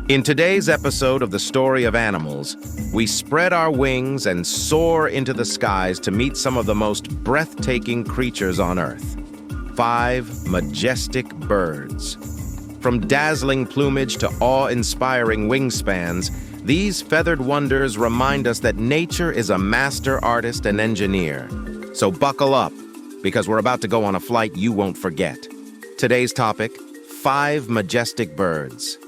In today's episode of The Story of Animals, we spread our wings and soar into the skies to meet some of the most breathtaking creatures on Earth. 5 majestic birds. From dazzling plumage to awe-inspiring wingspans, these feathered wonders remind us that nature is a master artist and engineer. So buckle up, because we're about to go on a flight you won't forget. Today's topic, 5 majestic birds.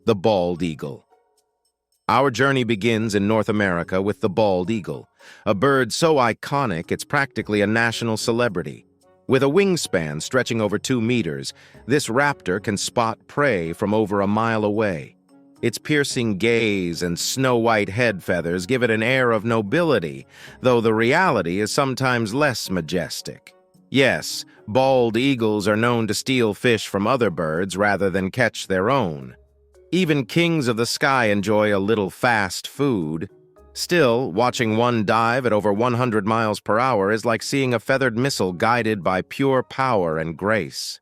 The bald eagle. Our journey begins in North America with the bald eagle, a bird so iconic it's practically a national celebrity. With a wingspan stretching over 2 meters, this raptor can spot prey from over a mile away. Its piercing gaze and snow-white head feathers give it an air of nobility, though the reality is sometimes less majestic. Yes, bald eagles are known to steal fish from other birds rather than catch their own. Even kings of the sky enjoy a little fast food. Still, watching one dive at over 100 miles per hour is like seeing a feathered missile guided by pure power and grace.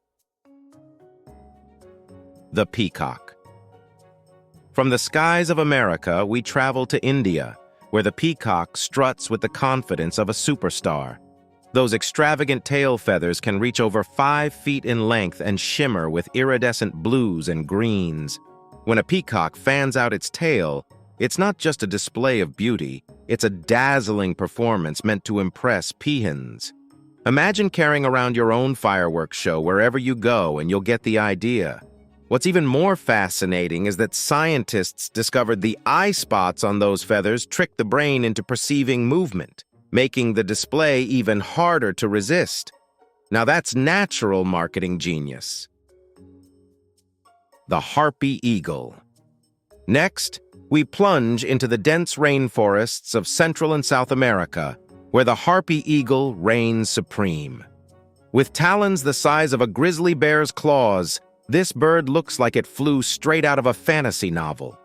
The peacock. From the skies of America, we travel to India, where the peacock struts with the confidence of a superstar. Those extravagant tail feathers can reach over 5 feet in length and shimmer with iridescent blues and greens. When a peacock fans out its tail, it's not just a display of beauty, it's a dazzling performance meant to impress peahens. Imagine carrying around your own fireworks show wherever you go and you'll get the idea. What's even more fascinating is that scientists discovered the eye spots on those feathers trick the brain into perceiving movement, making the display even harder to resist. Now that's natural marketing genius. The Harpy Eagle. Next, we plunge into the dense rainforests of Central and South America, where the Harpy Eagle reigns supreme. With talons the size of a grizzly bear's claws, this bird looks like it flew straight out of a fantasy novel.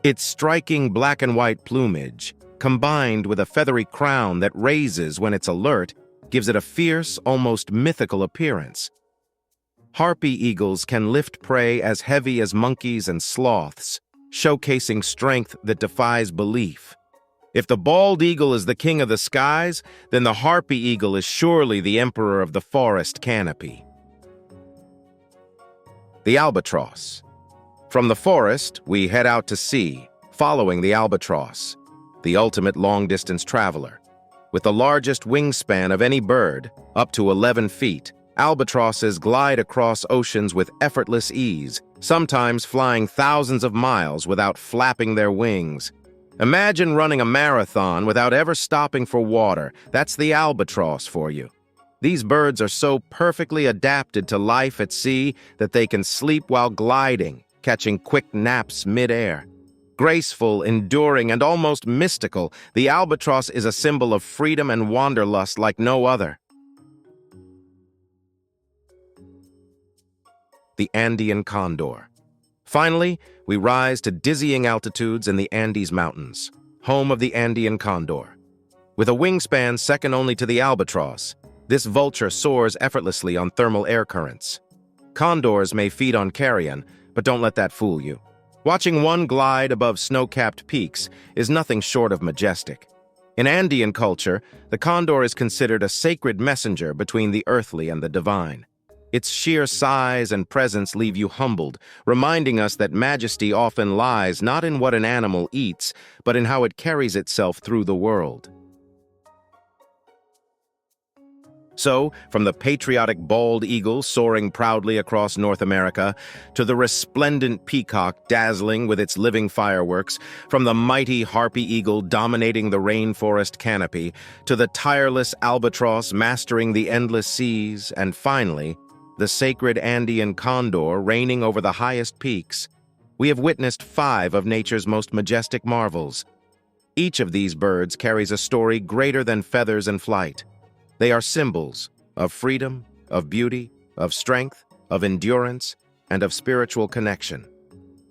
Its striking black and white plumage, combined with a feathery crown that raises when it's alert, gives it a fierce, almost mythical appearance. Harpy eagles can lift prey as heavy as monkeys and sloths, showcasing strength that defies belief. If the bald eagle is the king of the skies, then the harpy eagle is surely the emperor of the forest canopy. The albatross. From the forest, we head out to sea, following the albatross, the ultimate long-distance traveler. With the largest wingspan of any bird, up to 11 feet, albatrosses glide across oceans with effortless ease, sometimes flying thousands of miles without flapping their wings. Imagine running a marathon without ever stopping for water. That's the albatross for you. These birds are so perfectly adapted to life at sea that they can sleep while gliding, catching quick naps mid-air. Graceful, enduring, and almost mystical, the albatross is a symbol of freedom and wanderlust like no other. The Andean condor. Finally, we rise to dizzying altitudes in the Andes Mountains, home of the Andean condor. With a wingspan second only to the albatross, this vulture soars effortlessly on thermal air currents. Condors may feed on carrion, but don't let that fool you. Watching one glide above snow-capped peaks is nothing short of majestic. In Andean culture, the condor is considered a sacred messenger between the earthly and the divine. Its sheer size and presence leave you humbled, reminding us that majesty often lies not in what an animal eats, but in how it carries itself through the world. So, from the patriotic bald eagle soaring proudly across North America, to the resplendent peacock dazzling with its living fireworks, from the mighty harpy eagle dominating the rainforest canopy, to the tireless albatross mastering the endless seas, and finally, the sacred Andean condor reigning over the highest peaks, we have witnessed 5 of nature's most majestic marvels. Each of these birds carries a story greater than feathers and flight. They are symbols of freedom, of beauty, of strength, of endurance, and of spiritual connection.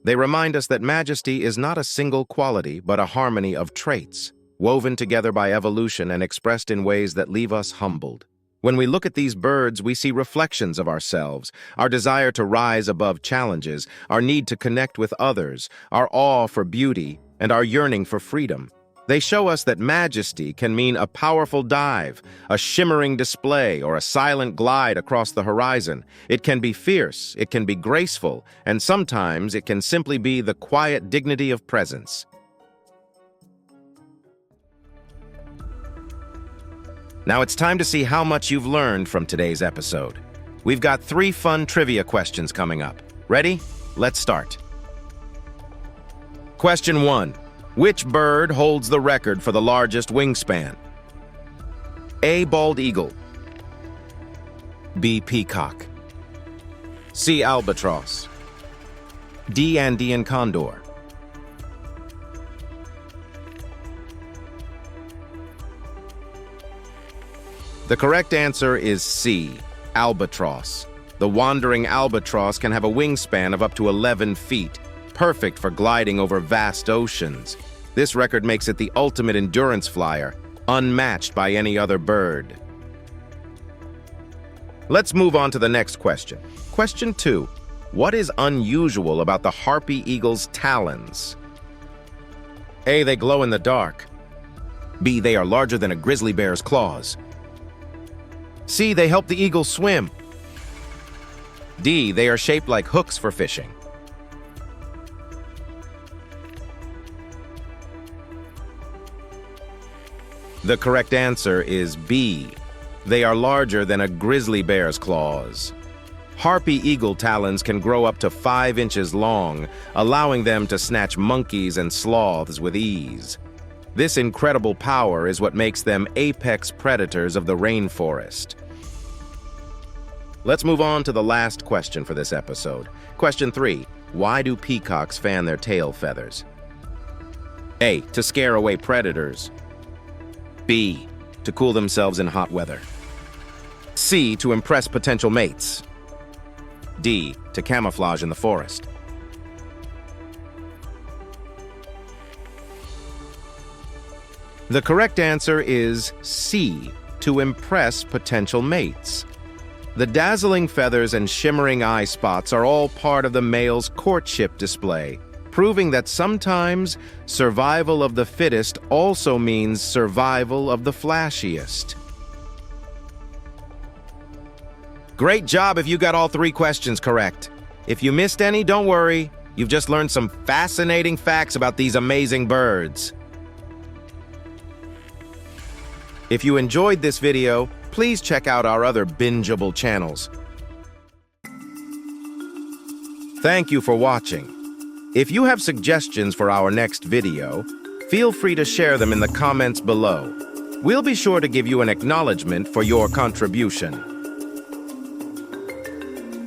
They remind us that majesty is not a single quality, but a harmony of traits, woven together by evolution and expressed in ways that leave us humbled. When we look at these birds, we see reflections of ourselves, our desire to rise above challenges, our need to connect with others, our awe for beauty, and our yearning for freedom. They show us that majesty can mean a powerful dive, a shimmering display, or a silent glide across the horizon. It can be fierce, it can be graceful, and sometimes it can simply be the quiet dignity of presence. Now it's time to see how much you've learned from today's episode. We've got 3 fun trivia questions coming up. Ready? Let's start. Question 1. Which bird holds the record for the largest wingspan? A. Bald eagle. B. Peacock. C. Albatross. D. Andean condor. The correct answer is C. Albatross. The wandering albatross can have a wingspan of up to 11 feet, perfect for gliding over vast oceans. This record makes it the ultimate endurance flyer, unmatched by any other bird. Let's move on to the next question. Question 2. What is unusual about the Harpy Eagle's talons? A. They glow in the dark. B. They are larger than a grizzly bear's claws. C. They help the eagle swim. D. They are shaped like hooks for fishing. The correct answer is B. They are larger than a grizzly bear's claws. Harpy eagle talons can grow up to 5 inches long, allowing them to snatch monkeys and sloths with ease. This incredible power is what makes them apex predators of the rainforest. Let's move on to the last question for this episode. Question 3. Why do peacocks fan their tail feathers? A. To scare away predators. B. To cool themselves in hot weather. C. To impress potential mates. D. To camouflage in the forest. The correct answer is C. To impress potential mates. The dazzling feathers and shimmering eye spots are all part of the male's courtship display, proving that sometimes survival of the fittest also means survival of the flashiest. Great job if you got all 3 questions correct. If you missed any, don't worry. You've just learned some fascinating facts about these amazing birds. If you enjoyed this video, please check out our other binge-able channels. Thank you for watching. If you have suggestions for our next video, feel free to share them in the comments below. We'll be sure to give you an acknowledgement for your contribution.